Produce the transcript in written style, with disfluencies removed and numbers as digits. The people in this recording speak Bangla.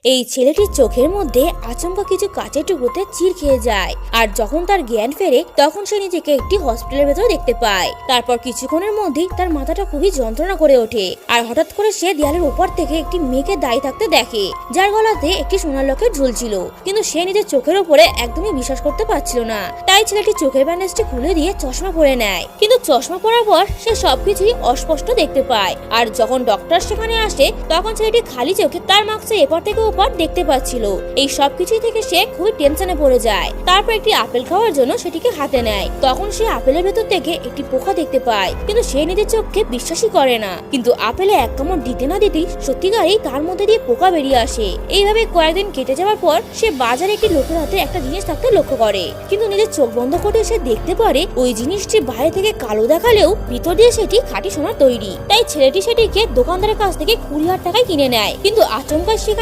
এই ছেলেটির চোখের মধ্যে আচমকা কিছু কাচের টুকরোতে চির খেয়ে যায়, আর যখন তার জ্ঞান ফেরে তখন সে নিজেকে একটি হসপিটালের ভেতরে দেখতে পায়। তারপর কিছুক্ষণের মধ্যেই তার মাথাটা খুবই যন্ত্রণা করে ওঠে, আর হঠাৎ করে সে দেয়ালের উপর থেকে একটি মেয়েকে দাঁড়িয়ে থাকতে দেখে, যার গলাতে একটি সোনার লকেট ঝুলছিল। কিন্তু সে নিজের চোখের উপরে একদমই বিশ্বাস করতে পারছিল না, তাই ছেলেটি চোখের ব্যান্ডেজটি খুলে দিয়ে চশমা পরে নেয়। কিন্তু চশমা পরার পর সে সবকিছুই অস্পষ্ট দেখতে পায়, আর যখন ডক্টর সেখানে আসে তখন ছেলেটি খালি চোখে তার মাস্কে এপার থেকে ওপার দেখতে পাচ্ছিল। এই সবকিছুই থেকে সে খুবই টেনশনে পড়ে যায়। তারপর একটি আপেল খাওয়ার জন্য সেটিকে হাতে নেয়, তখন সে আপেলের ভেতর থেকে একটি পোকা দেখতে পায়, কিন্তু সে নিজের চোখকে বিশ্বাসই করে না। কিন্তু আপেলে এক কামড় দিতে না দিতেই সত্যিকারই তার মধ্যে দিয়ে পোকা বেরিয়ে আসে। এইভাবে কয়েকদিন কেটে যাওয়ার পর সে বাজারে একটি লোকের হাতে একটা জিনিস থাকতে লক্ষ্য করে, কিন্তু নিজের চোখ বন্ধ করে সে দেখতে পারে ওই জিনিসটি বাইরে থেকে কালো দেখালেও ভিতর দিয়ে সেটি খাঁটি সোনার তৈরি। তাই ছেলেটি সেটিকে দোকানদারের কাছ থেকে 20,000 টাকায় কিনে নেয়। কিন্তু আচমকা সেখানে